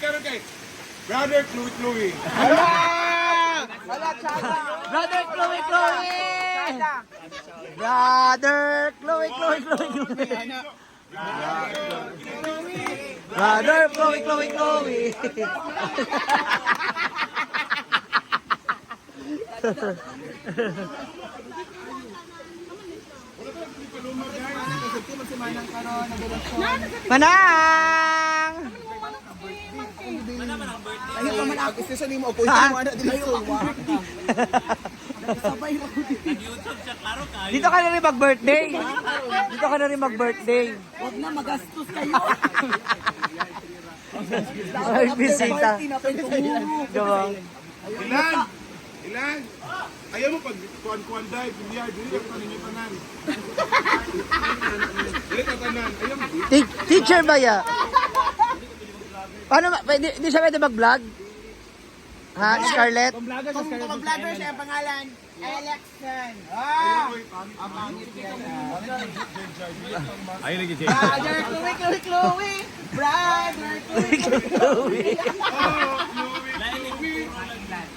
Brother Chloe Chloe. Wala, Chada. Brother Chloe Chloe! Brother Chloe Chloe Chloe Chloe! Brother Chloe Chloe Chloe! Manang! Ayun pa man ako. Gusto ni mo ako. Ito mo anak dito. Sabay na ko dito. Dito ka na rin mag-birthday. Dito ka na rin mag-birthday. Huwag na magastos kayo. Ay, bisita. Gawang. Ilan? Ayaw mo pag kuan-kuan dahil, dili ako ninyo tanan. Dili ka tanan, ayaw mo. Teacher ba ya? Paano ba? Di siya pwede mag-vlog? Ha, Scarlett? Kung vlogger siya, ang pangalan, Alexan. Ang pangit yan. Ayaw lagi siya. Brother Chloe, Chloe, Chloe. Brother Chloe, Chloe, Chloe.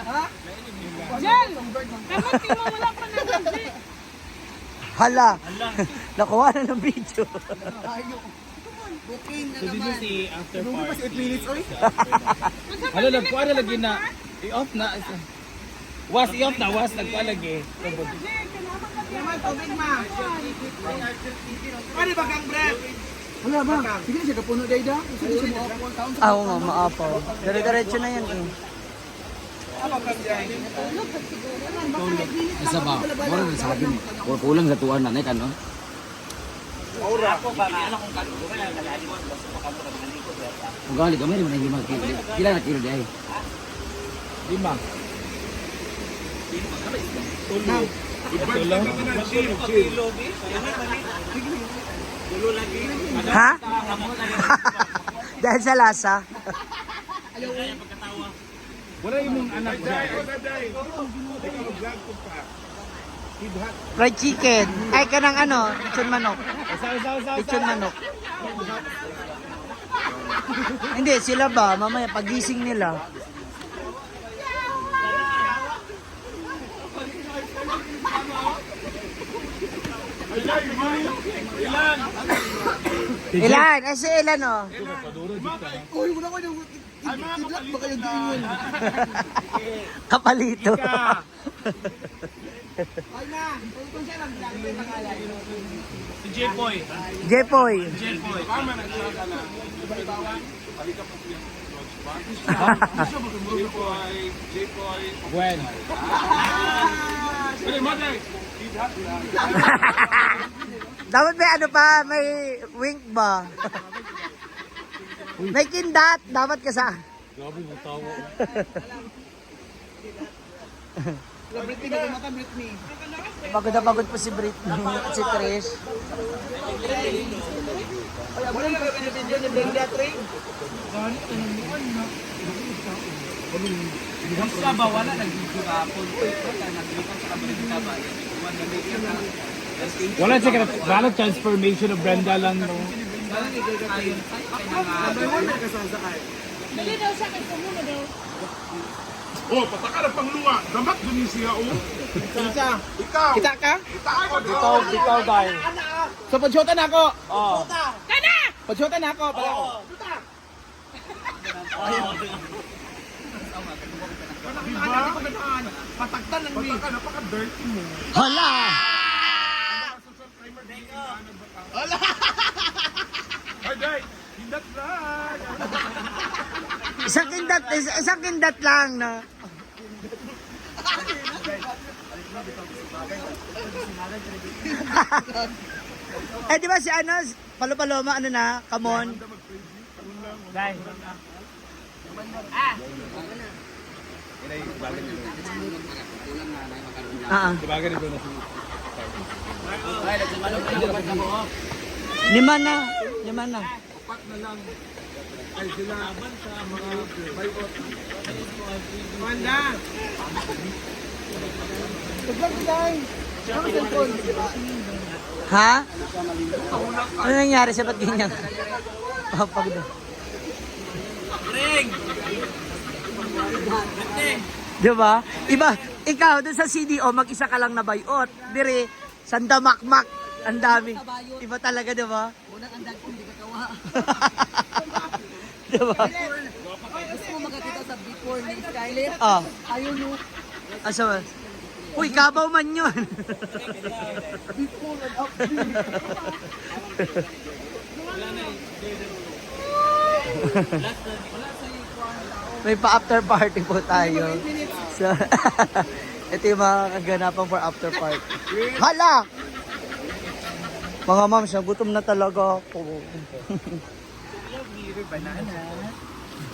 Ha? Jel! Kamuti mo wala pa na gabi. Hala. Nakuha na ng video. Booking na So this naman. is the after Nung party. pas 8 minutes, oy. Ano nagkuha na lagi na i-off na. Was i-off na was nagkuha lagi. Naman, tubig ma. Ano ba kang bread? Wala ba? Sige na siya kapuno day da. Sige siya mo ako ang taon sa Oo nga, maapaw. Dire-diretso na yan eh. Isa ba? Mura na sabi mo. Kulang sa tuwan na, kan, no? Kung gali kami, rin hindi magkilo. Kila na kilo dahil. 5. Ibang lang tanan, chill. Ha? Dahil sa lasa? Wala yung mong anak Dahil, dyan. dahil. Ikaw mag-vlog ko pa. Kidhat. Fried chicken. Ay, kanang ano, lechon manok. Lechon manok. Hindi, sila ba? Mamaya, pagising nila. Ilan? Ay, si Ilan, oh. Uy, wala ko yung kidlat ba kayo diingon? Kapalito. Ay na, kung siya nag-vlog may pangalan. Si J-Boy. Jepoy. J-Boy. Gwen. Pwede mo dahil. Dapat may ano pa, may wink ba? May kindat, dapat ka sa... Grabe mo tawa. Britney, kung mata Britney. Pagod na pagod po si Britney, si Trish. Ay, wala na kami video ni Brenda Trey. Basta ba wala nag-gugapon? Nag-gugapon sa kabarita ba? Wala siya ka valid transformation of Brenda lang no. Number 1 na kasasakay. Dali daw sa akin kumuno daw. Oh, pataka na pangluwa. Damat dun siya, oh. Kinsa? Ikaw. Kita ka? Kita ako. Bitaw dahil. So, padsyotan ako. Oh. Kana! Padsyotan ako. Pala ako. Diba? Patagtan lang ni. Pataka, napaka-dirty mo. Hala! Ay, day. Hindat lang. Isang kindat lang na. Eh di ba si ano, Paloma ano na, Kamon? Dahil. Diba ganito na si Lima na. Lima na. Ay, sila. Mga bayot. Wanda. Tuglag tayo. Ano cellphone? Ha? Ano nangyari sa ba't ganyan? Pagod. Di ba? Iba, ikaw, dun sa CDO, mag-isa ka lang nabayot. Dire, sandamakmak. Ang dami. Iba talaga, di ba? Unang andag ko, hindi ka kawa. Di ba? Gusto mo magkakita sa before ni Skyler? Ah, Ayun no. asa. Uy, kabaw man yun. Before and after. May pa-after party po tayo. So, ito yung mga kaganapan for after party. Hala! Mga ma'am, siya, gutom na talaga ako.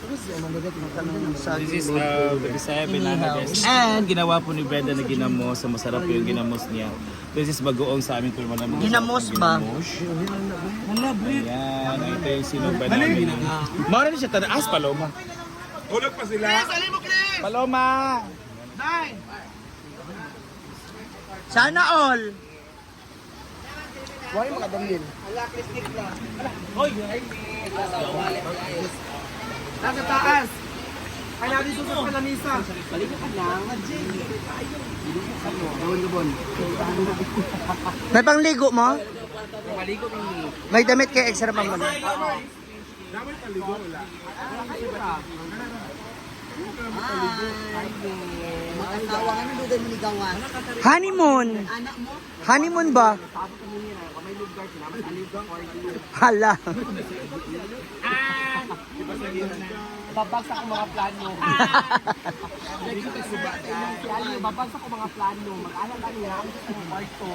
This is the Bisaya banana guys. And ginawa po ni Brenda na ginamos. So masarap po yung ginamos niya. This is bagoong sa amin. Ginamos ba? Ayan. Ito yung sinugba namin. Mara na siya tanaas, Paloma. Hulog pa sila. Paloma! Sana all. Nasa taas. Ay, natin susunod pa na misa. May pangligo mo? May damit kay extra pang mali. Makasawa ka na doon mo ligawan. Honeymoon. Anak mo? Honeymoon ba? Hala. Babagsak ko mga plano. Si Aliyo, babagsak ko mga plano. Mag-anak ka niya, ang gusto mo kwarto.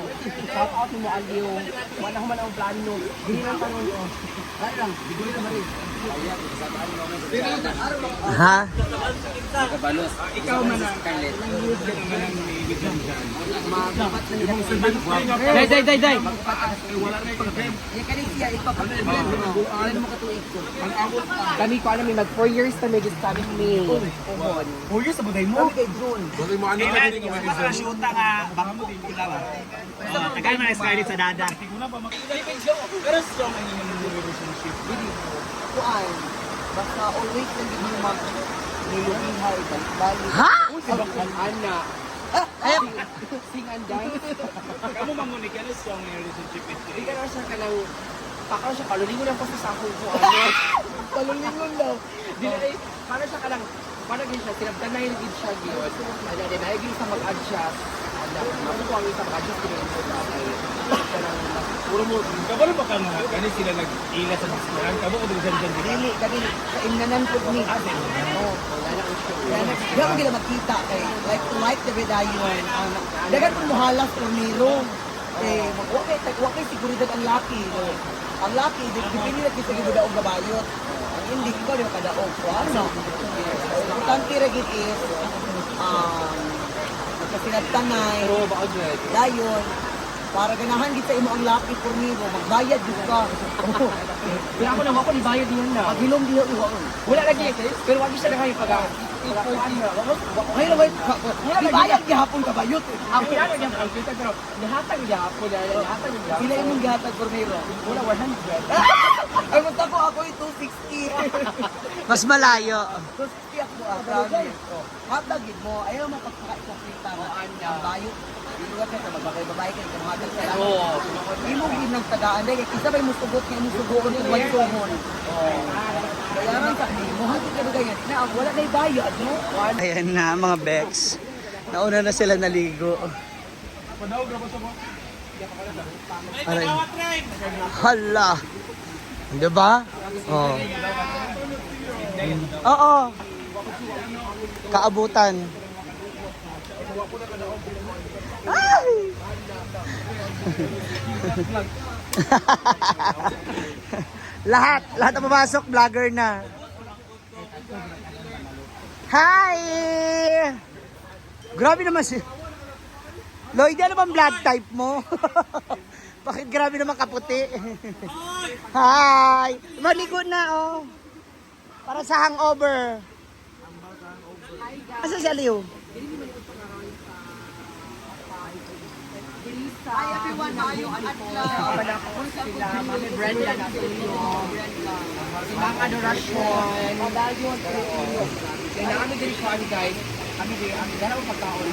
Shout out mo Aliyo. Wala ko man ang plano. Hindi lang tanong ko. Kaya lang, bigyan naman rin. Ha? Ikaw man ang Scarlett. Day. Yung kanisiya, ipapag-event mo. Ilan mo katuig ko? Kami ko alam, may mag 4 years na may discount ni Uhon. 4 years sa buday mo? Kami kay June. Bakit mo ano na din yung Shoota nga, baka mo din kita ba? Tagal man Scarlett sa dada. Pero strong ang inyong relationship. Kuan. Basta always nandito yung mag nilubihay. Bali. Ha? Ana. Sing and dance. Kamu mamuni ka na strong ang relationship with Hindi ka na siya ka ng pakala siya, kalulingon lang po sa sako ko. Ano? Kalulingon daw. Di na eh, para siya ka lang, para gin siya, sinabdan na yung siya yun. Ano, di na yung isa mag-adjust. Ano, ako ang isa mag-adjust, kinilin ko ay, puro mo, kabalo ba ka nga? Kani sila nag-ila sa baskuhan? Kabo ko dito dyan dili, kami, kaimnanan po ni. Oo, wala na ang show. Hindi ako gila magkita kay, like the Bedayon. Dagan kong muhalas o nilong. Eh, wakay seguridad ang laki. Ang laki, dipili na kita yung daog gabayot. Ang hindi, ikaw yung kadaog. So, ano? Ang tanti regit is, magkasinagtanay, dayon, para ganahan kita imo ang laki pornigo, magbayad yun ka. Kaya ako lang, ako nibayad niyan na. Paghilom diyo, wala lagi. Pero wag siya na kayo pag ngayon naman, ibayad gihapon ka bayot. Ang pinano niya ang kita, pero nihatag gihapon, sila yung gihatag pornigo. Wala 100. Ay, punta ko ako yung 260. Mas malayo. 260 ako, grabe. Hatagid mo, ayaw mo pagkakaipokita na ang bayot. Iluwag ka, magbabay-babay ka, kumahatag ka lang. Oo. Hindi mo gid ng tagaan. Dahil isa ba yung musugot niya, musugoon yung magsuhon. Kaya man sa mo, hatid ka ba ganyan? Na, wala na yung bayad, no? Ayan na mga Bex. Nauna na sila naligo. Aray. Hala. Di ba? Oh. Oo. Kaabutan. Ay! lahat na pumasok, vlogger na. Hi! Grabe naman si Lloyd, ano bang blood type mo? Bakit grabe naman kaputi? Hi! Maligo na, oh. Para sa hangover. Asa si Aliw? Lisa. Hi everyone, maayong adlaw. Sila, Mami Brenda na si Mang Adoracion. Padayon, Kaya na kami din ko kami guys. Kami din, kami dalaw pagkaon.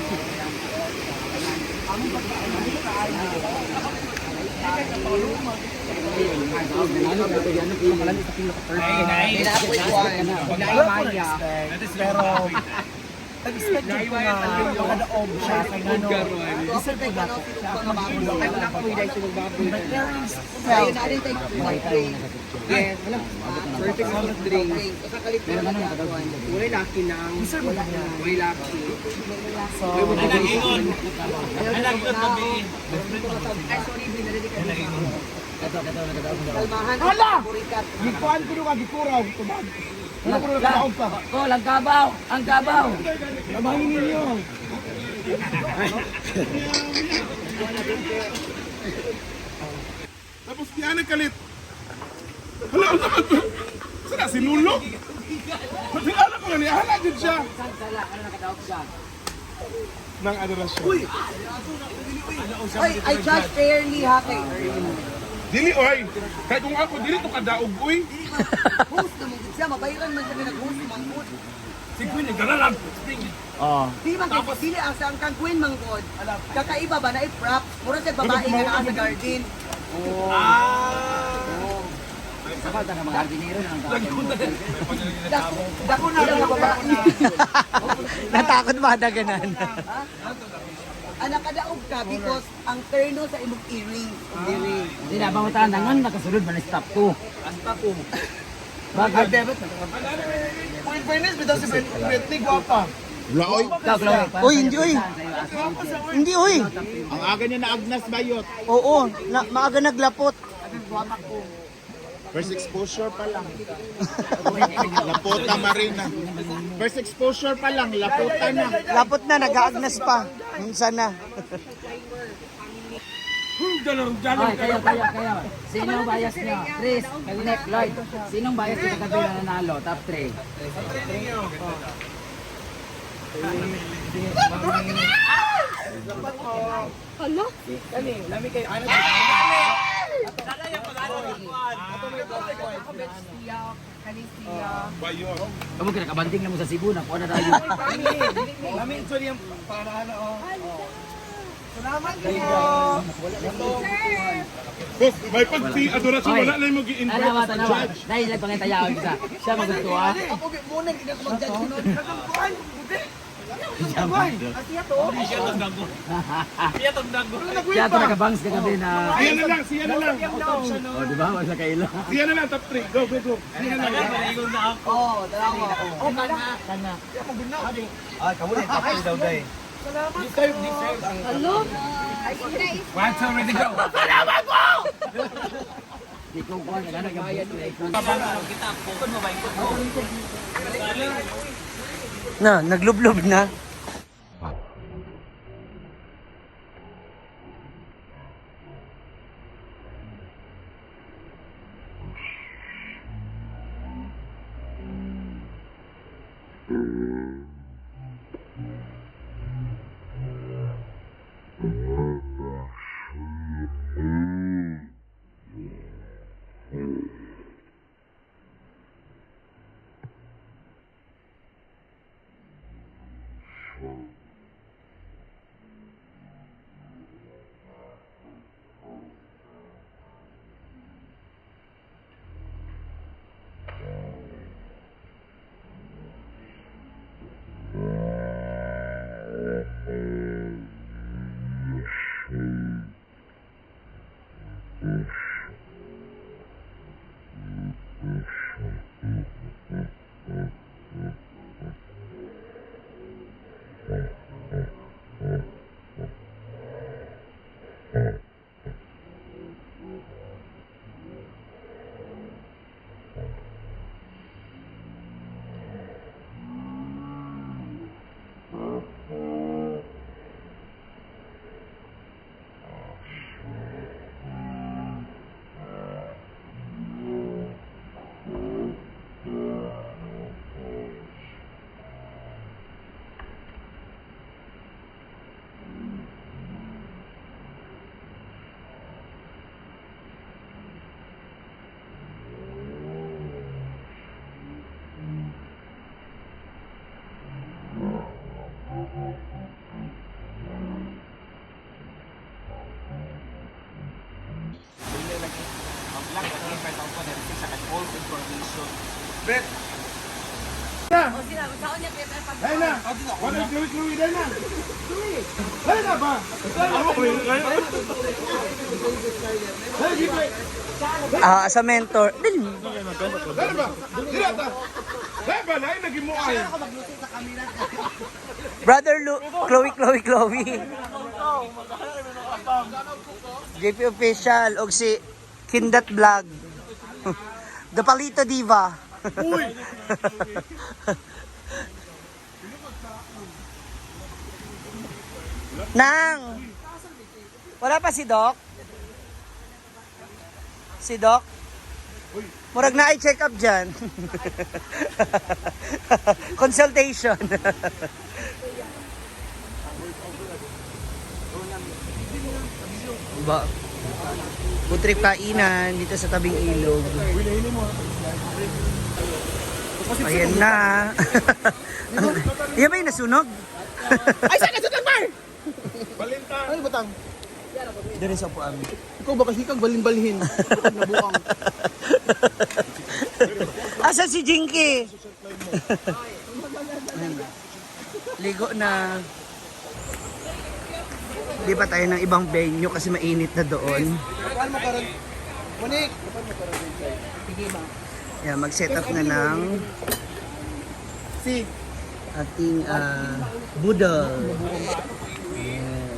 Kami pagkaon. Kami pagkaon. Nag-expect ko nga makadaog siya kay ano. Sir, kay ano, mga baboy. But there is Ayun, natin tayo white drink. Yes, wala. Perfect amount of drink. Kakalit na lang ako. Wala laki nang. Wala laki. So, Nagingon. Nagingon kami. ay, sorry, binalik ka na. Kalmahan. Hala! Purikat. Gikuan ko nga gikuraw tubag. Wala ko na kaog pa. Oh, ang kabaw! Ang kabaw! Labahin ninyo. Tapos diyan ang kalit. Hala, ano naman to? Sana sinulog? Matilala ko nga niya, hala dyan siya. Nang adorasyon. Uy! Oy, I judge fairly, ha, kay Dili, oy! Kahit kung ako, dili to kadaog, uy! host naman siya, mabayaran man siya nag-host, manggod. Si Queen, nagdaralan! Oh. Di man kay sili ang sang kang queen manggod. Kakaiba ba na i-prop? Mura sa babae nga naa sa garden. Kapag ka na mga hardinero na ang kabaw. Dako na lang ang babae. Natakot ba daganan? Anak kadaog ka because ang terno sa imong earring. Earring. Hindi na bang matanangan, nakasunod man ang stop ko. Bakit? Point fairness, bitaw si Britney, guwapa. Wala, oy! Uy, hindi, uy. Hindi, uy. Ang aga niya na Agnes Bayot. Oo, maaga naglapot. First exposure pa lang. Lapota Marina. First exposure pa lang, lapota na. Lapot na, nag-aagnas pa. Minsan na. Ay, kayo. Sinong bias niyo? Chris, Nick, Lloyd. Sinong bias niyo kagabi na nanalo? Top 3. Hala? Bayot. Kamu kaya nakabanting na mo sa Cebu na kuha na tayo. Kami actually yung para ano. Salamat kayo. May pag si adorasyon, wala na yung mag-i-invite Tanawa, sa tanawa. judge. Dahil lang pangitayawan kita. Siya magustuha. Ako muna hindi na ako mag-judge sunod. Siya ito nakabangs kagabi na. Siya na lang, siya na lang. O, di ba? Wala kaila. Siya na lang, top 3. Go, go, go. Siya na lang. Oh, dalawa. Oh, kana. Ay, kamu na tapos daw day. Alo? Di ko kuha na gano'n kabayad. Na, naglublob na. Bet. Dahil na. Wala kluwi-kluwi dahil na. Dahil na ba? Dahil na. Sa mentor. Dali. Dahil ba? Dila ta. Dahil ba? Dahil naging mo ay. Brother Chloe. JP Official og si Kindat Vlog. The Palito Diva. Uy. Nang! Wala pa si Doc? Si Doc? Murag na i-check up dyan. Consultation. Ba? Putrip kainan dito sa tabing ilog. Ayan na. Yan ba yung nasunog? Ay, saan ka sa tagmar? Balinta. Ay, batang. Dari sa po amin. Ikaw ba kasi kang balin-balhin? Nabuang. Asa si Jinky? Ligo na. Di pa tayo ng ibang venue kasi mainit na doon. Kapal mo karon. Monik. Yan, mag-set up na ng Si. ating budol. Yan.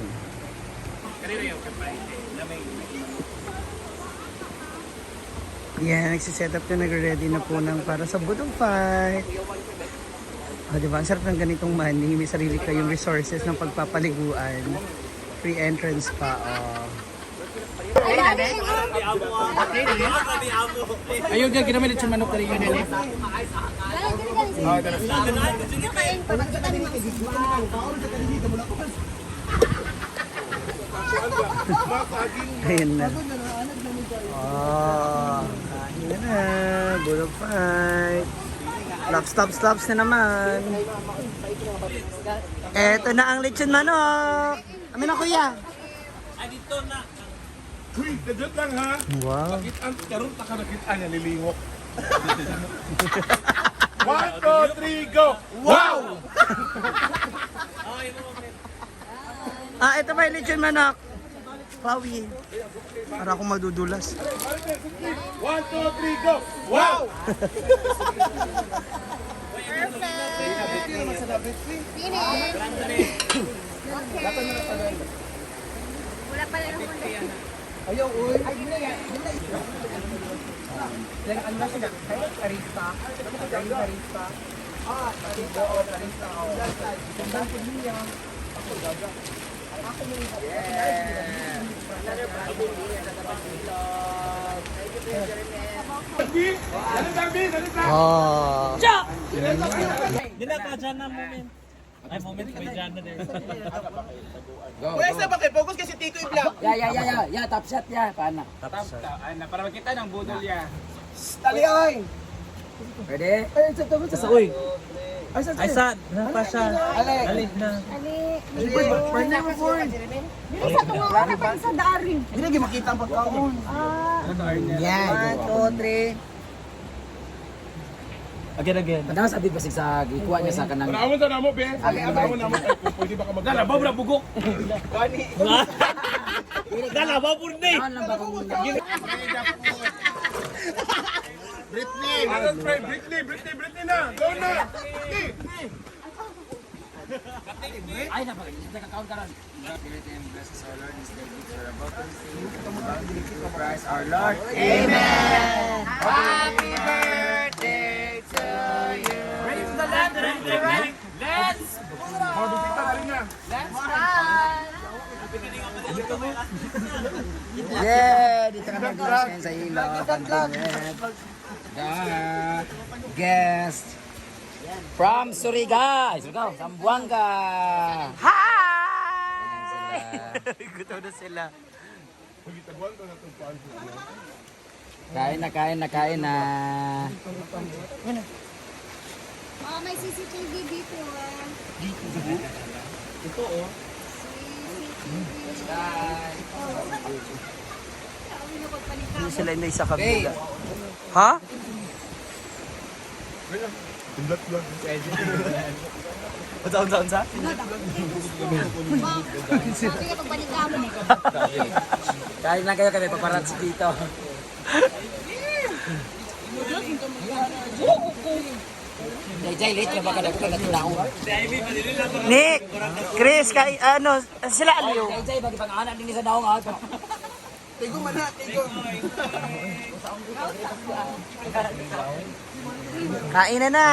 Yan, nagsiset up na, nag-ready na po ng para sa budol fight. Diba? Ang sarap ng ganitong money. May sarili kayong resources ng pagpapaliguan. Free entrance pa. Ayun dyan, kinamilit sa manok na rin yun. Ayan na. Ayan na. Budol fight. Slaps na naman. Eto na ang lechon manok. Amin na kuya. Uy, kadot lang ha. Wow. Nakitaan, karoon ta ka nakitaan niya, nilingok. 1, 2, 3, go! Wow! Ito pa yung lechon manok. Pawi. Para akong madudulas. 1, 2, 3, go! Wow! Wala pala ng huli. Ayaw, uy. Ay, ginaya. Then, ano ba sila? Karista. Karista. Karista. Oh. Pwede sa bakit? Focus kasi Tito i-vlog. Yeah, top shot, yeah. Paano? Para makita ng budol ya. Tali ay! Ready? Sa uy. Ay, saan? Ali. Partner mo po rin. Dili sa tunga na pa sa daring. Hindi lagi makita ang pagkaon. Yan. 1, 2, 3. Again. Padang sabi ba sa ikuha niya sa kanang... Panahon sa namo, be. Panahon namo. Kung pwede ba ka mag- Dalabaw na bugok. Dalabaw po na Ano lang ba kung... Britney! Let's pray. Britney na! Go na! Britney! Ay, nakakaon ka ron. Spirit and blesses our Lord is the gift for about to receive Christ our Lord. Amen! Happy birthday to you! Ready to the left, ready to the right. Let's! Oh, bisita na rin na. Yeah! Dito ka nag-glass sa ilaw. Guest from Surigao, Zamboanga. Hi! Gutom na sila. Kain na. Oh, may CCTV dito ah. Ito oh. Hindi sila inday sa kabila. Ha? Unsa? Sige, pagbalik ka mo. Kain lang kayo kami paparazzi dito. Jay, late na ba ka na tao? Nick! Chris, kay ano, sila aliw. Jay, bagi pang-anak din sa daong ako. Kain na na!